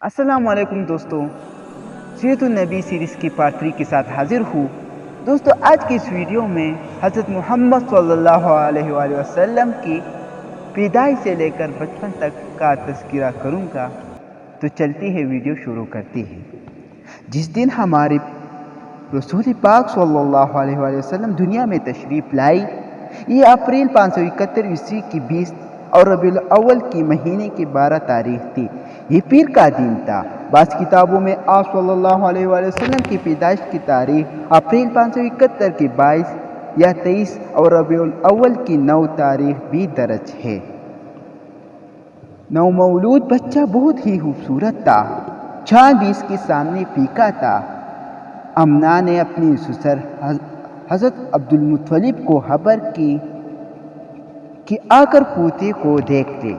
السلام علیکم دوستوں، سیرت النبی سیریز کی پارٹ 3 کے ساتھ حاضر ہوں۔ دوستوں، آج کی اس ویڈیو میں حضرت محمد صلی اللہ علیہ وآلہ وسلم کی پیدائش سے لے کر بچپن تک کا تذکرہ کروں گا۔ تو چلتی ہے ویڈیو شروع کرتی ہے۔ جس دن ہمارے رسول پاک صلی اللہ علیہ وآلہ وسلم دنیا میں تشریف لائی، یہ اپریل 571 عیسوی کی 20 اور ربیع الاول کی مہینے کی 12 تاریخ تھی۔ یہ پیر کا دن تھا۔ بعض کتابوں میں آپ صلی اللہ علیہ وآلہ وسلم کی پیدائش کی تاریخ اپریل 571 کی 22 یا 23 اور ربیع الاول کی 9 تاریخ بھی درج ہے۔ نومولود بچہ بہت ہی خوبصورت تھا، چاند بھی اس کے سامنے پھیکا تھا۔ آمنہ نے اپنی سسر حضرت عبدالمطلب کو خبر کی کہ آ کر پوتے کو دیکھ لے۔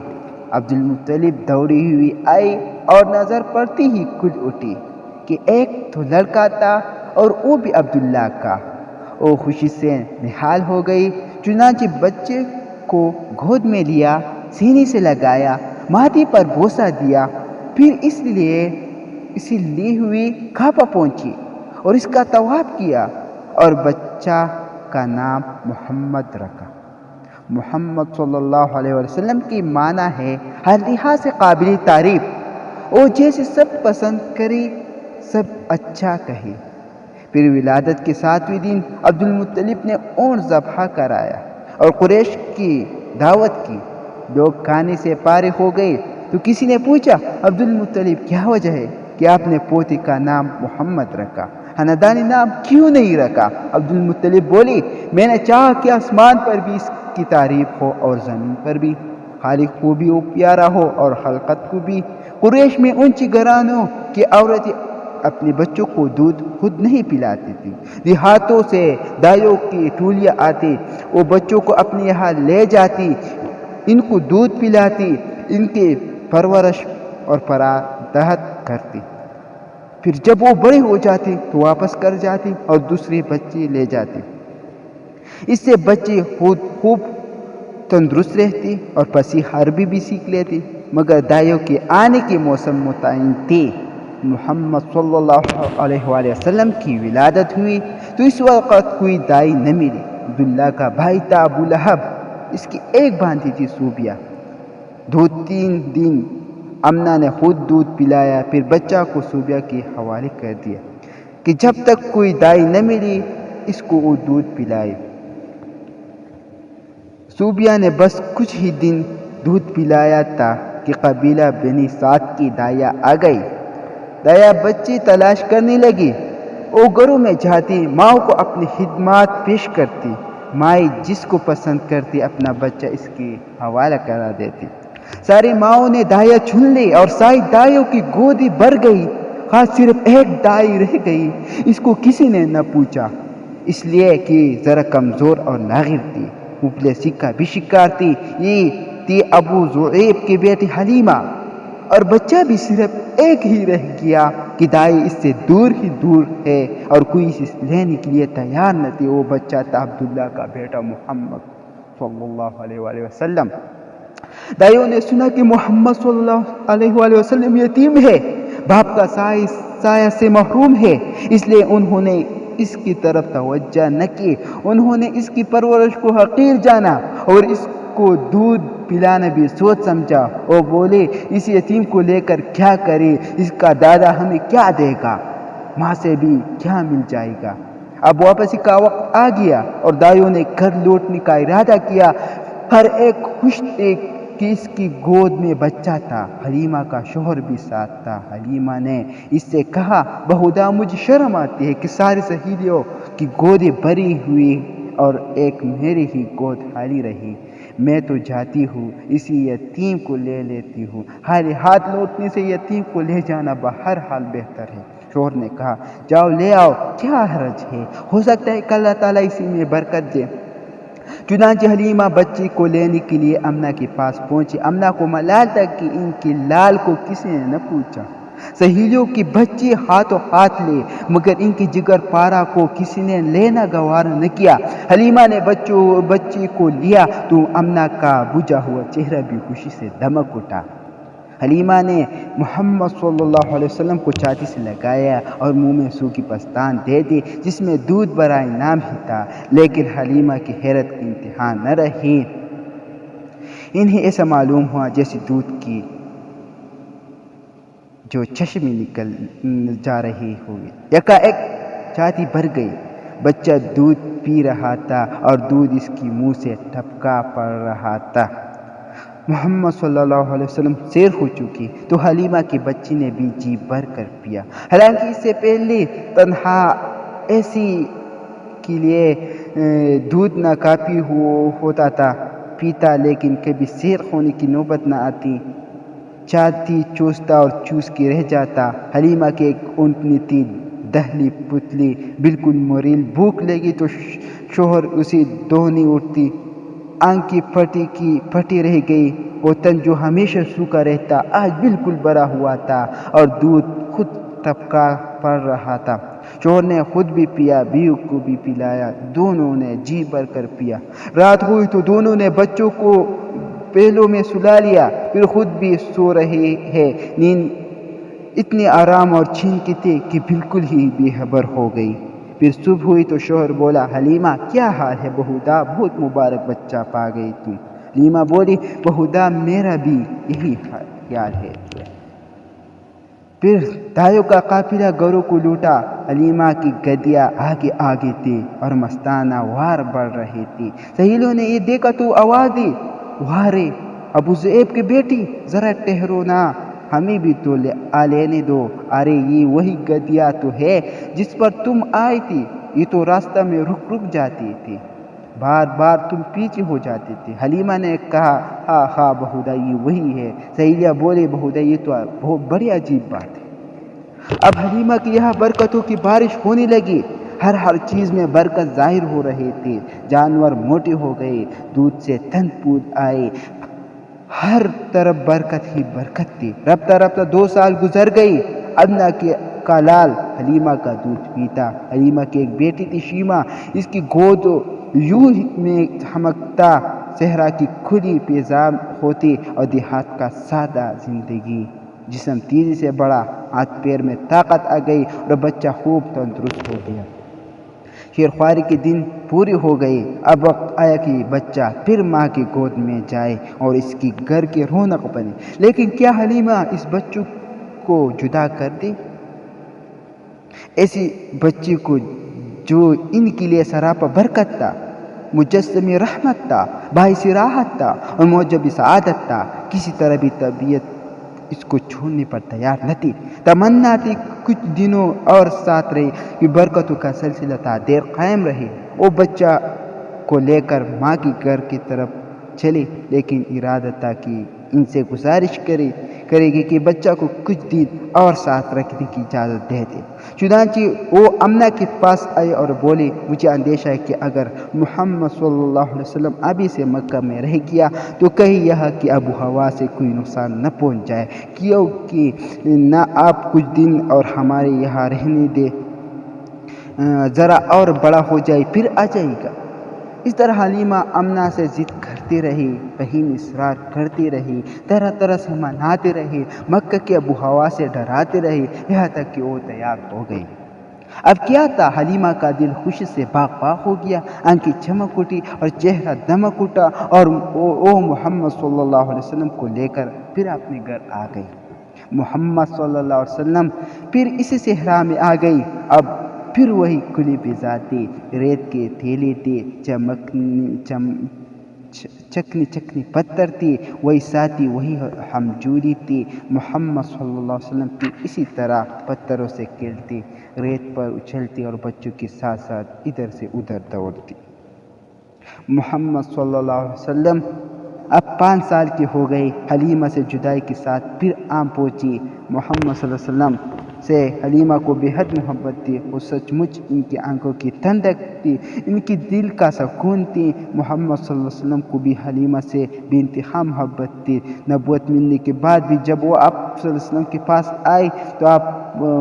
عبدالمطلب دوڑی ہوئی آئی اور نظر پڑتی ہی کھل اٹھی کہ ایک تو لڑکا تھا اور وہ بھی عبداللہ کا۔ وہ خوشی سے نہال ہو گئی، چنانچہ بچے کو گود میں لیا، سینے سے لگایا، ماتھے پر بوسہ دیا، پھر اسے لی ہوئی کعبہ پہنچی اور اس کا طواف کیا اور بچہ کا نام محمد رکھا۔ محمد صلی اللہ علیہ وسلم کی معنی ہے ہر لحاظ سے قابل تعریف، اور جیسے سب پسند کرے سب اچھا کہے۔ پھر ولادت کے 7ویں دن عبدالمطلب نے اونٹ ذبح کرایا اور قریش کی دعوت کی۔ لوگ کھانے سے فارغ ہو گئے تو کسی نے پوچھا، عبدالمطلب کیا وجہ ہے کہ آپ نے پوتے کا نام محمد رکھا، خاندانی نام کیوں نہیں رکھا؟ عبدالمطلب بولی، میں نے چاہا کہ آسمان پر بھی اس کی تعریف ہو اور زمین پر بھی، خالق کو بھی وہ پیارا ہو اور خلقت کو بھی۔ قریش میں اونچی گھرانوں کی عورتیں اپنے بچوں کو دودھ خود نہیں پلاتی تھی۔ دیہاتوں سے دائیوں کی ٹولیاں آتی، وہ بچوں کو اپنے یہاں لے جاتی، ان کو دودھ پلاتی، ان کی پرورش اور پرورش کرتی۔ پھر جب وہ بڑے ہو جاتے تو واپس کر جاتی اور دوسرے بچے لے جاتی۔ اس سے بچے خود خوب تندرست رہتے اور فصیح عربی بھی سیکھ لیتے۔ مگر دائیوں کے آنے کے موسم متعین تھے۔ محمد صلی اللہ علیہ وآلہ وسلم کی ولادت ہوئی تو اس وقت کوئی دائی نہ ملی۔ عبداللہ کا بھائی تھا ابو لہب، اس کی ایک بھانجی تھی صوبیہ۔ 2-3 دن آمنہ نے خود دودھ پلایا، پھر بچہ کو صوبیہ کے حوالے کر دیا کہ جب تک کوئی دائی نہ ملی اس کو وہ دودھ پلائے۔ صوبیہ نے بس کچھ ہی دن دودھ پلایا تھا کہ قبیلہ بنی سعد کی دائیاں آ گئی۔ دائیاں بچے تلاش کرنے لگی، وہ گھروں میں جاتی، ماں کو اپنی خدمات پیش کرتی، مائیں جس کو پسند کرتی اپنا بچہ اس کے حوالہ کرا دیتی۔ ساری ماؤں نے دائیاں چن لی اور ساری دائیوں کی گودی بھر گئی، خاص صرف ایک دائی رہ گئی۔ اس کو کسی نے نہ پوچھا، اس لیے کہ ذرا کمزور اور لاغر تھی، مفلسی کا بھی شکار تھی۔ یہ تھی ابو ذؤیب کی بیٹی حلیمہ، اور بچہ بھی صرف ایک ہی رہ گیا کہ دائی اس سے دور ہی دور ہے اور کوئی اسے لینے کے لیے تیار نہ تھی۔ وہ بچہ تھا عبداللہ کا بیٹا محمد صلی اللہ علیہ وآلہ وسلم۔ دائیوں نے سنا کہ محمد صلی اللہ علیہ وآلہ وسلم یتیم ہے، باپ کا سایہ سے محروم ہے، اس لیے انہوں نے اس کی طرف توجہ نہ کی۔ انہوں نے اس کی پرورش کو حقیر جانا اور اس کو دودھ پلانا بھی سوچ سمجھا۔ وہ بولے، اس یتیم کو لے کر کیا کرے، اس کا دادا ہمیں کیا دے گا، ماں سے بھی کیا مل جائے گا۔ اب واپسی کا وقت آ گیا اور دائیوں نے گھر لوٹنے کا ارادہ کیا۔ ہر ایک خوش تھے کہ اس کی گود میں بچہ تھا۔ حلیمہ کا شوہر بھی ساتھ تھا۔ حلیمہ نے اس سے کہا، بہودا مجھے شرم آتی ہے کہ ساری سہیلیوں کی گودیں بھری ہوئی اور ایک میری ہی گود خالی رہی۔ میں تو جاتی ہوں، اسی یتیم کو لے لیتی ہوں۔ خالی ہاتھ لوٹنے سے یتیم کو لے جانا بہرحال بہتر ہے۔ شوہر نے کہا، جاؤ لے آؤ، کیا حرج ہے، ہو سکتا ہے کہ اللہ تعالیٰ اسی میں برکت دے۔ چنانچہ حلیمہ بچے کو لینے کے لیے آمنہ کے پاس پہنچی۔ آمنہ کو ملال تھا کہ ان کے لال کو کسی نے نہ پوچھا۔ سہیلیوں کی بچے ہاتھوں ہاتھ لے، مگر ان کی جگر پارا کو کسی نے لینا گوارا نہ کیا۔ حلیمہ نے بچے کو لیا تو آمنہ کا بجھا ہوا چہرہ بھی خوشی سے دمک اٹھا۔ حلیمہ نے محمد صلی اللہ علیہ وسلم کو چھاتی سے لگایا اور منہ میں سوکھی پستان دے دی جس میں دودھ بھرا انعام ہی تھا، لیکن حلیمہ کی حیرت کی انتہا نہ رہی۔ انہیں ایسا معلوم ہوا جیسے دودھ کی جو چشمے نکل جا رہی ہوگی۔ یکایک چھاتی بھر گئی، بچہ دودھ پی رہا تھا اور دودھ اس کی منہ سے ٹپکا پڑ رہا تھا۔ محمد صلی اللہ علیہ وسلم سیر ہو چکی تو حلیمہ کی بچی نے بھی جی بھر کر پیا، حالانکہ اس سے پہلے تنہا ایسی کے لیے دودھ نہ کافی ہوتا تھا پیتا، لیکن کبھی سیر ہونے کی نوبت نہ آتی، چھاتی چوستا اور چوس کے رہ جاتا۔ حلیمہ کی ایک اونٹنی تھی، دہلی پتلی، بالکل مریل، بھوک لگی تو شوہر اسے دوہنی اٹھتی، آنکھ کی پھٹی کی پھٹی رہ گئی، وہ تن جو ہمیشہ سوکھا رہتا آج بالکل بھرا ہوا تھا اور دودھ خود ٹپکا پڑ رہا تھا۔ شوہر نے خود بھی پیا، بیوی کو بھی پلایا، دونوں نے جی بھر کر پیا۔ رات ہوئی تو دونوں نے بچوں کو پہلو میں سلا لیا، پھر خود بھی سو رہے ہیں۔ نیند اتنی آرام اور چھین کی تھی کہ بالکل ہی بے خبر ہو گئی۔ پھر صبح ہوئی تو شوہر بولا، حلیمہ کیا حال ہے بہودا، بہت مبارک بچہ پا گئی تم۔ حلیمہ بولی، بہودا میرا بھی یہی خیال ہے۔ پھر دایوں کا قافلہ گھروں کو لوٹا، حلیمہ کی گدیاں آگے آگے تھی اور مستانہ وار بڑھ رہی تھی۔ سہیلیوں نے یہ دیکھا تو آواز دی، وارے ابو ذئب کی بیٹی، ذرا ٹھہرو نا، ہمیں بھی تو لینے دو۔ ارے یہ وہی گدیا تو ہے جس پر تم آئی تھی، یہ تو راستہ میں رک رک جاتی تھی، بار بار تم پیچھے ہو جاتے تھے۔ حلیمہ نے کہا، ہاں ہاں بہودا یہ وہی ہے۔ سہیلیاں بولے، بہودا یہ تو بہت بڑی عجیب بات ہے۔ اب حلیمہ کی یہاں برکتوں کی بارش ہونے لگی، ہر چیز میں برکت ظاہر ہو رہی تھی، جانور موٹے ہو گئے، دودھ سے تن پود آئے، ہر طرف برکت ہی برکت تھی۔ رفتہ رفتہ 2 سال گزر گئی۔ ادنا کا لال حلیمہ کا دودھ پیتا۔ حلیمہ کی ایک بیٹی تھی شیمہ، اس کی گود یوں میں چمکتا، صحرا کی کھلی فضا ہوتی اور دیہات کا سادہ زندگی۔ جسم تیزی سے بڑھا، ہاتھ پیر میں طاقت آ گئی اور بچہ خوب تندرست ہو گیا۔ شیرخواری کے دن پورے ہو گئے، اب وقت آیا کہ بچہ پھر ماں کی گود میں جائے اور اس کی گھر کی رونق بنے۔ لیکن کیا حلیمہ اس بچوں کو جدا کر دے؟ ایسی بچی کو جو ان کے لیے سراپا برکت تھا، مجسم رحمت تھا، باعث راحت تھا اور موجب سعادت تھا، کسی طرح بھی طبیعت اس کو چھوڑنے پر تیار نہ تھی۔ تمنا تھی کچھ دنوں اور ساتھ رہے کہ برکتوں کا سلسلہ تا دیر قائم رہے۔ وہ بچہ کو لے کر ماں کی گھر کی طرف چلی، لیکن ارادہ تھا کہ ان سے گزارش کرے گی کہ بچہ کو کچھ دن اور ساتھ رکھنے کی اجازت دے دے۔ چنانچہ وہ امنہ کے پاس آئے اور بولی، مجھے اندیشہ ہے کہ اگر محمد صلی اللہ علیہ وسلم ابھی سے مکہ میں رہ گیا تو کہیں یہاں کی آب و ہوا سے کوئی نقصان نہ پہنچ جائے، کیونکہ نہ آپ کچھ دن اور ہمارے یہاں رہنے دے، ذرا اور بڑا ہو جائے پھر آ جائے گا۔ اس طرح حلیمہ امنہ سے ضد کرتی رہی، فہیم اصرار کرتی رہی، طرح طرح سے مناتی رہی، مکہ کی آب و ہوا سے ڈراتی رہی، یہاں تک کہ وہ تیار ہو گئی۔ اب کیا تھا، حلیمہ کا دل خوشی سے باغ باغ ہو گیا، آنکھیں چمک اٹھی اور چہرہ دمک اٹھا، اور وہ محمد صلی اللہ علیہ وسلم کو لے کر پھر اپنے گھر آ گئی۔ محمد صلی اللہ علیہ وسلم پھر اسی صحرا میں آ گئی۔ اب پھر وہی کھلی فضا تھی، ریت کے تھیلے تھے، چکنی پتھر تھی، وہی ساتھی، وہی ہمجولی تھی۔ محمد صلی اللہ علیہ وسلم پھر اسی طرح پتھروں سے کھیلتی، ریت پر اچھلتی اور بچوں کے ساتھ ساتھ ادھر سے ادھر دوڑتی۔ محمد صلی اللہ علیہ وسلم اب 5 سال کی ہو گئی۔ حلیمہ سے جدائی کے ساتھ پھر آن پہنچی۔ محمد صلی اللہ علیہ وسلم سے حلیمہ کو بے حد محبت تھی، وہ سچ مچ ان کی آنکھوں کی ٹھنڈک تھی، ان کی دل کا سکون تھی۔ محمد صلی اللہ علیہ وسلم کو بھی حلیمہ سے بے انتہا محبت تھی۔ نبوت ملنے کے بعد بھی جب وہ آپ صلی اللہ علیہ وسلم کے پاس آئی تو آپ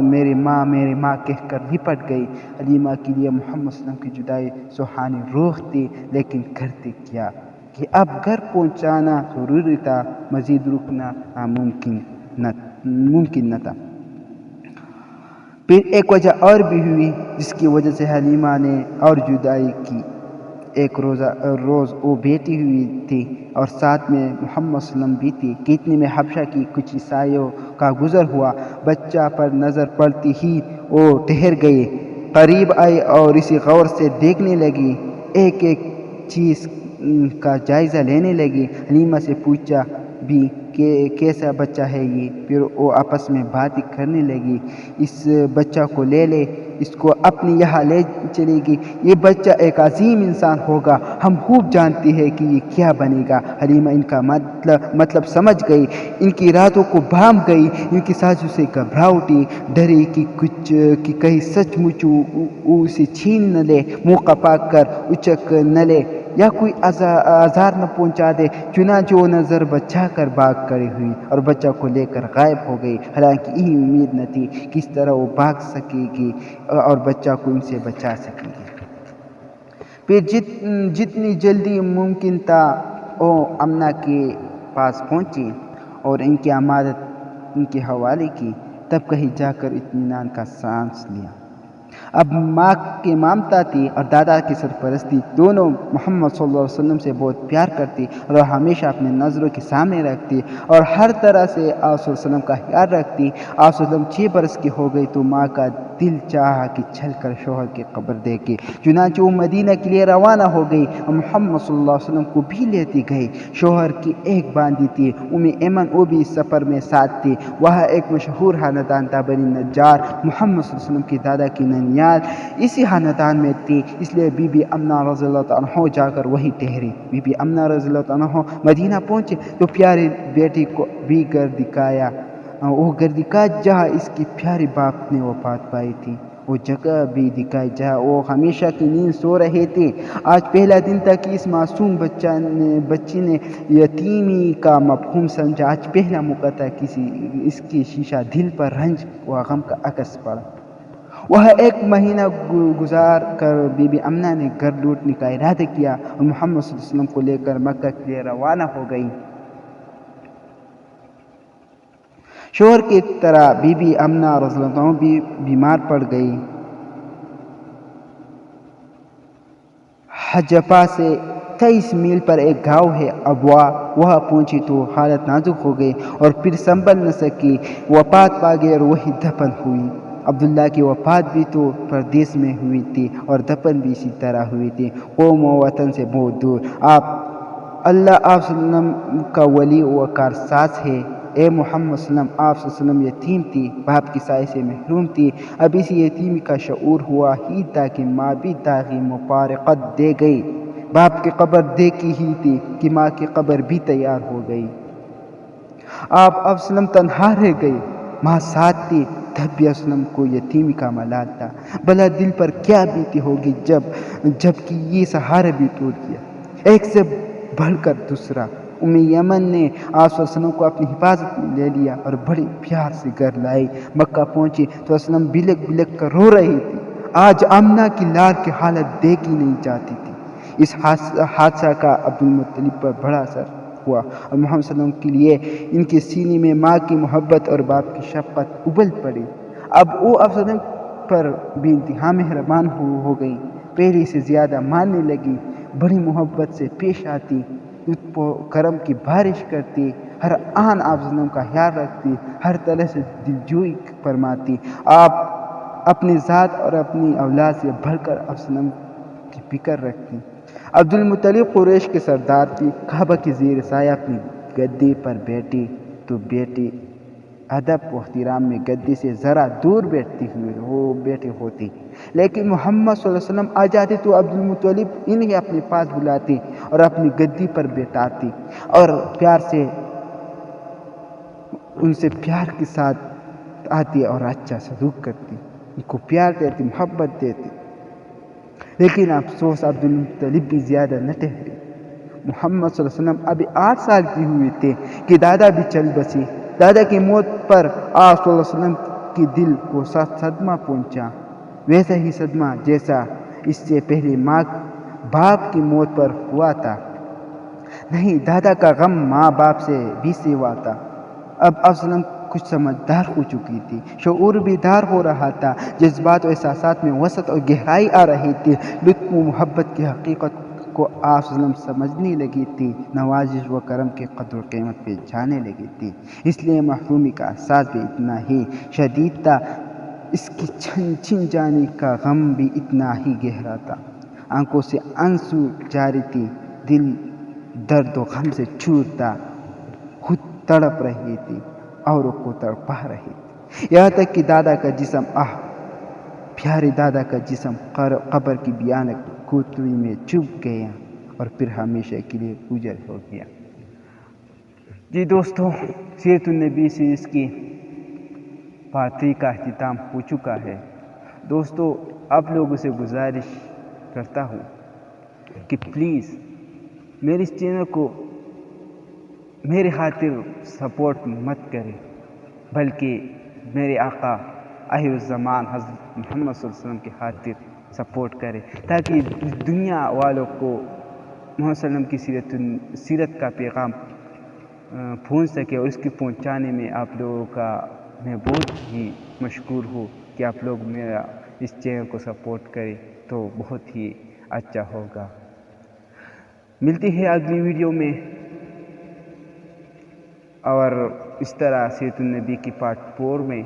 میری ماں کہہ کر لپٹ گئی۔ حلیمہ کے لیے محمد صلی اللہ علیہ وسلم کی جدائی سوہانی روح تھی، لیکن کرتے کیا کہ اب گھر پہنچانا ضروری تھا، مزید رکنا ناممکن ممکن نہ تھا۔ پھر ایک وجہ اور بھی ہوئی جس کی وجہ سے حلیمہ نے اور جدائی کی۔ ایک روز وہ بیٹی ہوئی تھی اور ساتھ میں محمد صلی اللہ علیہ وسلم بھی تھی کہ اتنے میں حبشہ کی کچھ عیسائیوں کا گزر ہوا۔ بچہ پر نظر پڑتی ہی وہ ٹھہر گئی، قریب آئی اور اسی غور سے دیکھنے لگی، ایک ایک چیز کا جائزہ لینے لگی۔ حلیمہ سے پوچھا بھی کہ کیسا بچہ ہے یہ؟ پھر وہ آپس میں باتیں کرنے لگی، اس بچہ کو لے لے، اس کو اپنے یہاں لے چلے گی، یہ بچہ ایک عظیم انسان ہوگا، ہم خوب جانتی ہے کہ یہ کیا بنے گا۔ حلیمہ ان کا مطلب سمجھ گئی، ان کی راتوں کو بھام گئی، ان کی سازشوں سے گھبرا اٹھی، ڈری کہ کہیں سچ مچ اسے چھین نہ لے، موقع پا کر اچک نہ لے یا کوئی آزار نہ پہنچا دے۔ چنانچہ وہ نظر بچا کر بھاگ کھڑی ہوئی اور بچہ کو لے کر غائب ہو گئی، حالانکہ یہی امید نہ تھی کہ اس طرح وہ بھاگ سکے گی اور بچہ کو ان سے بچا سکے گی۔ پھر جتنی جلدی ممکن تھا وہ آمنہ کے پاس پہنچی اور ان کی امانت ان کے حوالے کی، تب کہیں جا کر اطمینان کا سانس لیا۔ اب ماں کی ممتا تھی اور دادا کی سرپرستی، دونوں محمد صلی اللہ علیہ وسلم سے بہت پیار کرتی اور ہمیشہ اپنے نظروں کے سامنے رکھتی اور ہر طرح سے آپ صلی اللہ علیہ وسلم کا خیال رکھتی۔ آپ صلی اللہ علیہ وسلم 6 برس کی ہو گئی تو ماں کا دل چاہا کہ چل کر شوہر کی قبر دیکھے، چنانچہ وہ مدینہ کے لیے روانہ ہو گئی اور محمد صلی اللہ علیہ وسلم کو بھی لیتی گئی۔ شوہر کی ایک باندی تھی ایمن، وہ بھی اس سفر میں ساتھ تھی۔ وہاں ایک مشہور خاندان تھا بنی نجار، محمد صلی اللہ علیہ وسلم کی دادا کی ننیال اسی خاندان میں تھی، اس لیے بی بی آمنہ رضی اللہ عنہ جا کر وہی ٹھہری۔ بی بی آمنہ رضی اللہ عنہ مدینہ پہنچے تو پیاری بیٹی کو بھی گھر دکھایا، وہ گھر دکھایا جہاں اس کی پیارے باپ نے وفات پائی تھی، وہ جگہ بھی دکھائی جہاں وہ ہمیشہ کی نیند سو رہے تھے۔ آج پہلا دن تھا کہ اس معصوم بچی نے یتیمی کا مفہوم سمجھا، آج پہلا موقع تھا اس کی شیشہ دل پر رنج و غم کا عکس پڑا۔ وہاں 1 مہینہ گزار کر بی بی آمنہ نے گھر لوٹنے کا ارادہ کیا اور محمد صلی اللہ علیہ وسلم کو لے کر مکہ کے لیے روانہ ہو گئی۔ شوہر کی طرح بی بی آمنہ رضی اللہ عنہ بھی بیمار پڑ گئی۔ حجفہ سے 23 میل پر ایک گاؤں ہے ابوا، وہاں پہنچی تو حالت نازک ہو گئی اور پھر سنبھل نہ سکی، وفات پا گئی اور وہی دفن ہوئی۔ عبداللہ کی وفات بھی تو پردیس میں ہوئی تھی اور دفن بھی اسی طرح ہوئی تھی، قوم و وطن سے بہت دور۔ اللہ آپ صلی اللہ علیہ وسلم کا ولی و کارساز ہے۔ اے محمد صلی اللہ علیہ وسلم، آپ صلی اللہ علیہ وسلم یتیم تھی، باپ کی سائے سے محروم تھی، اب اسی یتیمی کا شعور ہوا ہی تھا کہ ماں بھی داغی مفارقت دے گئی۔ باپ کی قبر دیکھی ہی تھی کہ ماں کی قبر بھی تیار ہو گئی۔ آپ صلی اللہ علیہ وسلم تنہا رہ گئے، ماں ساتھ تھی، تب بھی آپ صلی اللہ علیہ وسلم کو یتیمی کا ملال تھا۔ بھلا دل پر کیا بیتی ہوگی جب کہ یہ سہارا بھی ٹوٹ گیا۔ ایک سے بڑھ کر دوسرا یمن نے آپ صلی اللہ علیہ وسلم کو اپنی حفاظت میں لے لیا اور بڑے پیار سے گھر لائی۔ مکہ پہنچی تو وسلم بلک بلک کر رو رہی تھی، آج آمنہ کی لال کی حالت دیکھی نہیں جاتی تھی۔ اس حادثہ کا عبدالمطلب پر بڑا اثر ہوا اور محمد صلی اللہ علیہ وسلم کے لیے ان کے سینے میں ماں کی محبت اور باپ کی شفقت ابل پڑی۔ اب وہ آپ صلی اللہ علیہ وسلم پر بھی انتہا مہربان ہو گئی، پہلے سے زیادہ ماننے لگی، بڑی محبت سے پیش آتی، لطف و کرم کی بارش کرتی، ہر آن آپ صلی اللہ علیہ وسلم کا خیال رکھتی، ہر طرح سے دلجوئی فرماتی۔ آپ اپنی ذات اور اپنی اولاد سے بڑھ کر آپ صلی اللہ علیہ وسلم کی فکر رکھتی۔ عبدالمطلب قریش کے سردار تھی، کعبہ کے زیر سایہ اپنی گدی پر بیٹھی تو بیٹی ادب و احترام میں گدی سے ذرا دور بیٹھی ہوتی، لیکن محمد صلی اللہ علیہ وسلم آ جاتے تو عبدالمطلب انہیں اپنے پاس بلاتی اور اپنی گدی پر بیٹھاتی اور پیار سے ان سے پیار کے ساتھ آتی اور اچھا سلوک کرتی، ان کو پیار دیتی، محبت دیتی۔ لیکن افسوس عبدالمطلب بھی زیادہ نہ ٹھہرے۔ محمد صلی اللہ علیہ وسلم ابھی 8 سال کی ہوئے تھے کہ دادا بھی چل بسی۔ دادا کی موت پر آپ صلی اللہ علیہ وسلم کی دل کو صدمہ پہنچا، ویسا ہی صدمہ جیسا اس سے پہلے باپ کی موت پر ہوا تھا۔ نہیں، دادا کا غم ماں باپ سے بھی سوا تھا۔ اب آپ صلی اللہ علیہ وسلم کچھ سمجھدار ہو چکی تھی، شعور بیدار ہو رہا تھا، جذبات و احساسات میں وسعت اور گہرائی آ رہی تھی، لطف و محبت کی حقیقت کو آپ صلی اللہ علیہ وسلم سمجھنے لگی تھی، نوازش و کرم کی قدر و قیمت پہ جانے لگی تھی۔ اس لیے محرومی کا احساس بھی اتنا ہی شدید تھا، اس کی چھن جانے کا غم بھی اتنا ہی گہرا تھا۔ آنکھوں سے آنسو جاری تھی، دل درد و غم سے چور تھا، خود تڑپ رہی تھی، اوروں کو تڑپا رہی تھی، یہاں تک کہ دادا کا جسم پیارے دادا کا جسم قبر کی بھیانک کوتری میں چھپ گیا اور پھر ہمیشہ کے لیے گزر ہو گیا۔ جی دوستو، سیرت النبی سیریز کی پارٹ 3 کا اختتام ہو چکا ہے۔ دوستو، آپ لوگوں سے گزارش کرتا ہوں کہ پلیز میرے اس چینل کو میرے خاطر سپورٹ مت کریں، بلکہ میرے آقا آخر الزمان حضرت محمد صلی اللہ علیہ وسلم کی خاطر سپورٹ کرے، تاکہ دنیا والوں کو محمد صلی اللہ علیہ وسلم کی سیرت کا پیغام پہنچ سکے، اور اس کی پہنچانے میں آپ لوگوں کا میں بہت ہی مشکور ہوں کہ آپ لوگ میرا اس چینل کو سپورٹ کریں تو بہت ہی اچھا ہوگا۔ ملتے ہیں اگلی ویڈیو میں، اور اس طرح سیرت النبی کی پارٹ 4 میں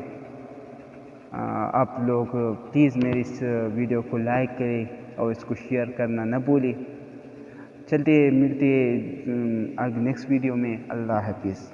آپ لوگ پلیز میری اس ویڈیو کو لائک کریں اور اس کو شیئر کرنا نہ بھولیں۔ چلتے ملتے نیکسٹ ویڈیو میں، اللہ حافظ۔